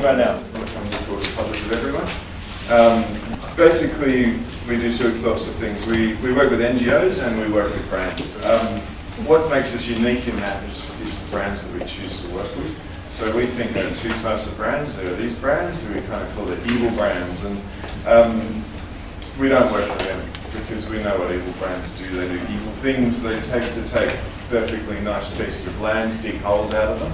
about now? What comes before the public of everyone? Basically, we do two sorts of things. We work with NGOs and we work with brands. What makes us unique in that is the brands that we choose to work with. So we think there are two types of brands. There are these brands who we kind of call the evil brands, and we don't work with them because we know what evil brands do. They do evil things. They take perfectly nice pieces of land, dig holes out of them,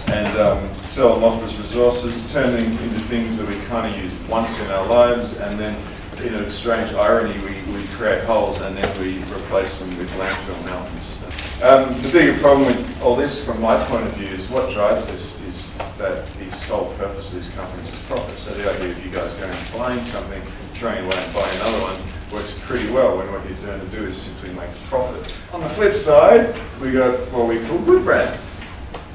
and sell them off as resources, turn things into things that we kind of use once in our lives, and then, in a strange irony, we create holes and then we replace them with landfill mountains. The bigger problem with all this, from my point of view, is what drives this is that the sole purpose of these companies is profit. So the idea of you guys going and buying something, throwing away and buying another one, works pretty well when what you're doing to do is simply make a profit. On the flip side, we got what we call good brands.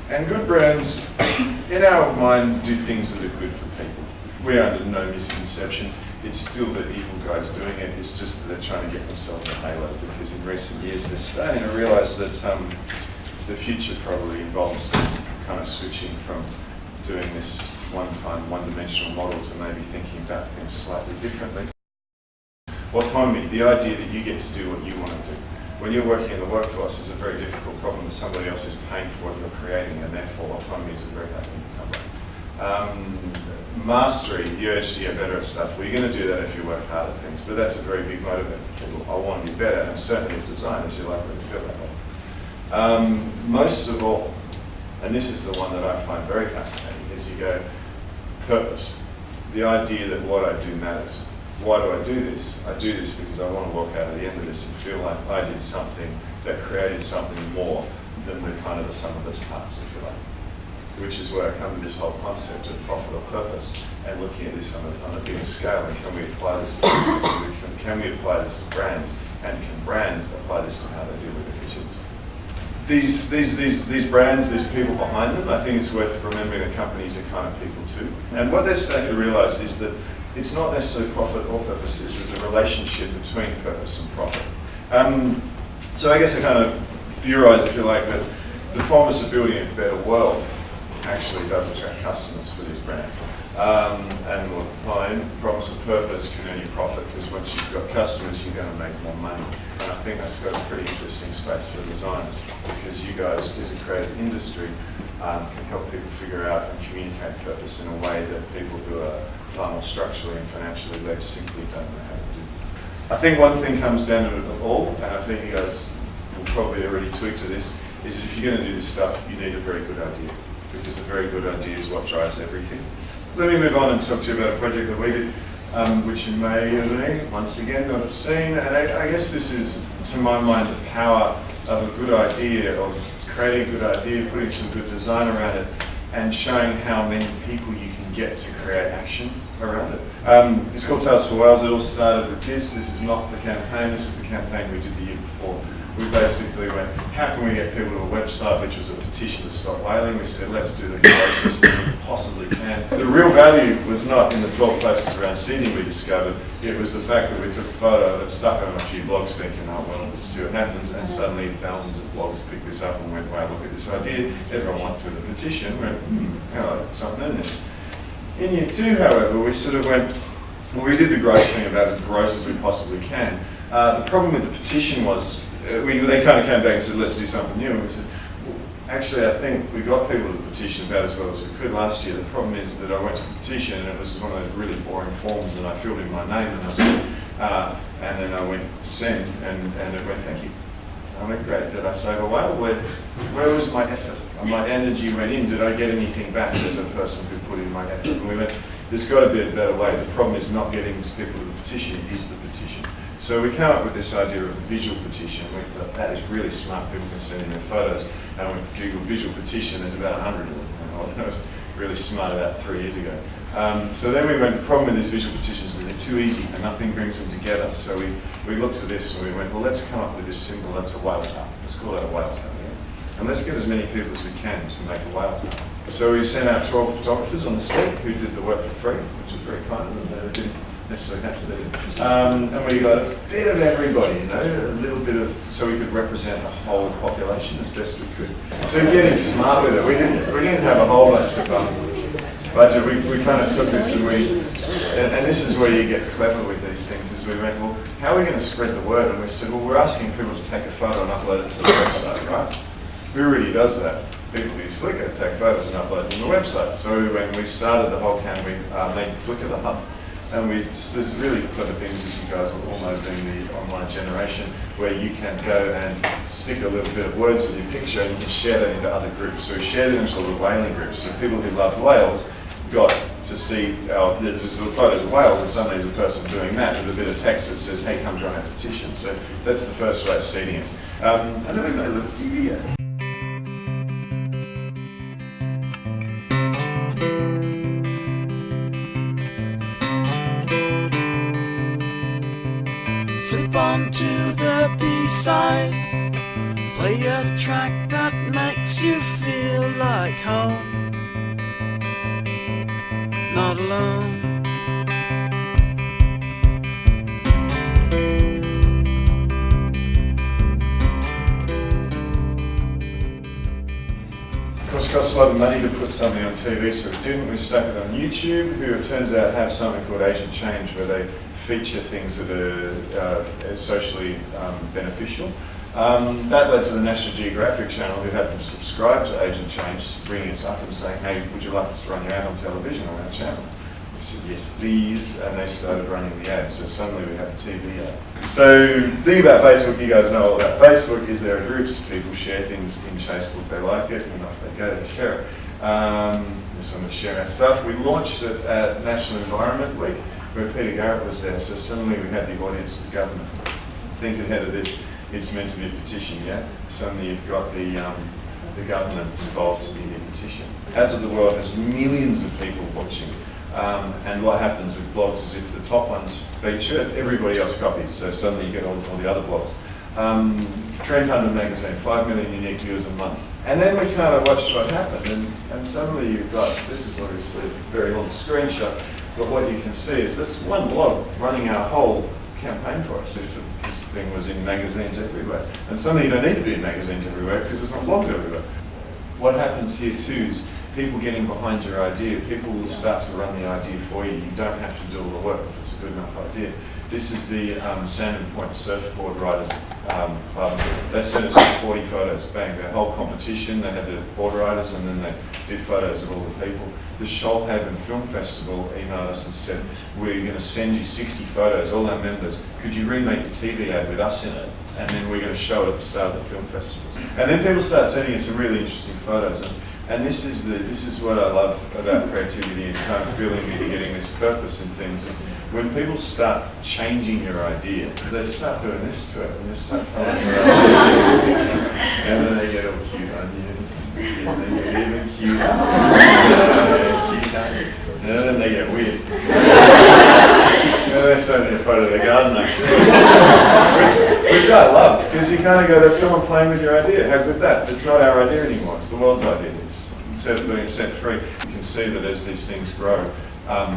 And good brands, in our mind, do things that are good for people. We're under no misconception. It's still the evil guys doing it. It's just that they're trying to get themselves a halo, because in recent years they're starting to realise that the future probably involves kind of switching from doing this one-time, one-dimensional model to maybe thinking about things slightly differently. Autonomy, the idea that you get to do what you want to do. When you're working in the workforce, it's a very difficult problem that somebody else is paying for what you're creating, and therefore autonomy is a very hard thing to come by. Mastery, the urge to get better at stuff. Well, you're going to do that if you work hard at things, but that's a very big motivator. People, I want to be better, and certainly as designers, you're likely to feel that way. Most of all, and this is the one that I find very fascinating, is you go, purpose. The idea that what I do matters. Why do I do this? I do this because I want to walk out at the end of this and feel like I did something that created something more than the kind of the sum of those parts, if you like. Which is where I come to this whole concept of profit or purpose, and looking at this on a bigger scale. And can we apply this to business? Can we apply this to brands? And can brands apply this to how they deal with their consumers? These brands, these people behind them, I think it's worth remembering that companies are kind of people too. And what they're starting to realise is that it's not necessarily profit or purpose, this is the relationship between purpose and profit. So I guess I kind of theorise, if you like, that the promise of building a better world actually does attract customers for these brands. And more fine, promise of purpose can earn you profit, because once you've got customers, you're going to make more money. And I think that's got a pretty interesting space for designers, because you guys, as a creative industry, can help people figure out and communicate purpose in a way that people who are far more structurally and financially led simply don't know how to do. I think one thing comes down to it all, and I think you guys will probably already tweak to this, is if you're going to do this stuff, you need a very good idea, because a very good idea is what drives everything. Let me move on and talk to you about a project that we did, which you may, once again, not have seen. And I guess this is, to my mind, the power of a good idea, of creating a good idea, putting some good design around it, and showing how many people you can get to create action around it. It's called Tales for Wales. It all started with this. This is not the campaign. This is the campaign we did the year before. We basically went, how can we get people to a website, which was a petition to stop whaling? We said, let's do the closest that we possibly can. The real value was not in the 12 places around Sydney we discovered. It was the fact that we took a photo of it, stuck it on a few blogs thinking, oh, well, let's see what happens. And suddenly thousands of blogs picked this up and went, wow, look at this idea. Everyone went to the petition, went, that's something in there. In year 2, however, we sort of went, well, we did the gross thing about as gross as we possibly can. The problem with the petition was, they kind of came back and said, let's do something new. And we said, well, actually, I think we got people to the petition about as well as we could last year. The problem is that I went to the petition and it was one of those really boring forms, and I filled in my name and I said, and then I went send, and it went thank you. And I went, great. Did I save a whale? Where was my effort? My energy went in. Did I get anything back as a person who put in my effort? And we went, there's got to be a better way. The problem is not getting people to the petition, is the petition. So we came up with this idea of a visual petition. We thought that is really smart. People can send in their photos. And we Googled visual petition. There's about 100 of them. And that was really smart about 3 years ago. So then we went, the problem with these visual petitions is that they're too easy and nothing brings them together. So we looked at this and we went, well, let's come up with this symbol. That's a whale tail. Let's call it a whale tail. Yeah? And let's get as many people as we can to make a whale tail. So we sent out 12 photographers on the street who did the work for free, which was very kind of them. They didn't necessarily have to do it. And we got a bit of everybody, a little bit of, so we could represent the whole population as best we could. So getting smart with it, we didn't have a whole bunch of budget, we kind of took this and this is where you get clever with these things, is we went, well, how are we going to spread the word? And we said, well, we're asking people to take a photo and upload it to the website, right? Who really does that? People use Flickr to take photos and upload them to the website. So when we started the whole camp, we made Flickr the hub. And there's really clever things, as you guys will all know, being the online generation, where you can go and stick a little bit of words with your picture and you can share that into other groups. So we shared it into all the whaling groups. So people who love whales got to see there's this little photos of whales, and suddenly there's a person doing that with a bit of text that says, hey, come join our petition. So that's the first way of seeding it. And then we've got a little TV. Flip onto the B-side, play a track that makes you feel like home, not alone. Of course, it costs a lot of money to put something on TV, so we didn't. We stuck it on YouTube, who it turns out have something called Agent Change, where they feature things that are socially beneficial. That led to the National Geographic channel, who happened to subscribe to Agent Change, bringing us up and saying, hey, would you like us to run your ad on television on our channel? We said, yes, please, and they started running the ad. So suddenly we have a TV ad. So the thing about Facebook, you guys know all about Facebook, is there are groups, people share things in Facebook, they like it, and off they go, they share it. So I'm going to share our stuff. We launched it at National Environment Week, where Peter Garrett was there, so suddenly we had the audience of the government. Think ahead of this, it's meant to be a petition, yeah? Suddenly you've got the government involved in your petition. Ads of the World has millions of people watching, and what happens with blogs is if the top ones feature, everybody else copies, so suddenly you get all the other blogs. Trend Hunter magazine, 5 million unique viewers a month. And then we kind of watched what happened, and suddenly you've got, this is obviously a very long screenshot, but what you can see is that's one blog running our whole campaign for us. If this thing was in magazines everywhere. And suddenly you don't need to be in magazines everywhere because it's on blogs everywhere. What happens here too is people getting behind your idea. People will start to run the idea for you. You don't have to do all the work if it's a good enough idea. This is the Salmon Point Surfboard Riders Club. They sent us 40 photos, bang, their whole competition. They had the board riders and then they did photos of all the people. The Shoalhaven Film Festival emailed us and said, we're going to send you 60 photos, all our members. Could you remake the TV ad with us in it? And then we're going to show it at the start of the film festivals. And then people start sending us some really interesting photos. And this is what I love about creativity and kind of feeling that you're getting this purpose in things. Is when people start changing your idea, they start doing this to it, and they start following your idea. And then they get all cute on you. And they get even cuter. And then they get weird. And then they send me a photo of their garden next to which I love, because you kind of go, that's someone playing with your idea. How good that? It's not our idea anymore, it's the world's idea. Instead of being set free, you can see that as these things grow,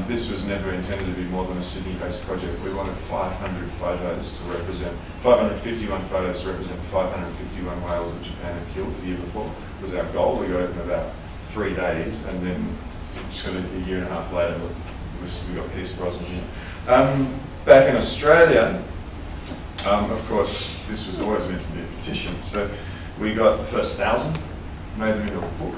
this was never intended to be more than a Sydney-based project. We wanted 500 photos to represent, 551 photos to represent 551 whales that Japan had killed the year before, was our goal. We got it in about 3 days, and then sort of a year and a half later, we got Keith Brosnan here. Back in Australia, of course, this was always meant to be a petition, so we got the first 1,000, made them into a book.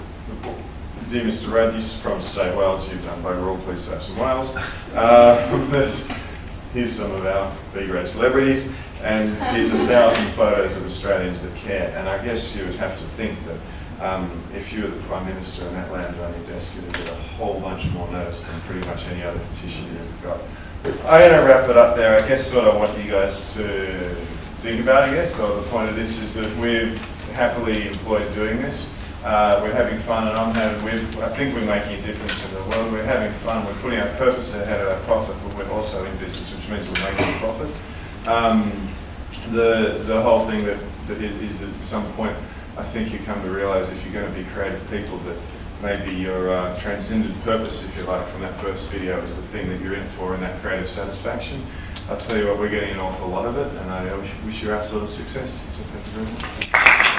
Dear Mr. Rudd, you promised to save whales, you've done bugger all, please save some whales. Here's some of our B-grade celebrities, and here's 1,000 photos of Australians that care. And I guess you would have to think that if you were the Prime Minister and that landed on your desk, you'd get a whole bunch more notice than pretty much any other petition you ever got. I'm going to wrap it up there. I guess what I want you guys to think about, I guess, or the point of this is that we're happily employed doing this. We're having fun, and I think we're making a difference in the world. We're having fun, we're putting our purpose ahead of our profit, but we're also in business, which means we're making a profit. The whole thing that is at some point, I think you come to realise if you're going to be creative people, that maybe your transcendent purpose, if you like, from that first video is the thing that you're in for, and that creative satisfaction. I'll tell you what, we're getting an awful lot of it, and I wish you absolute success. So thank you very much.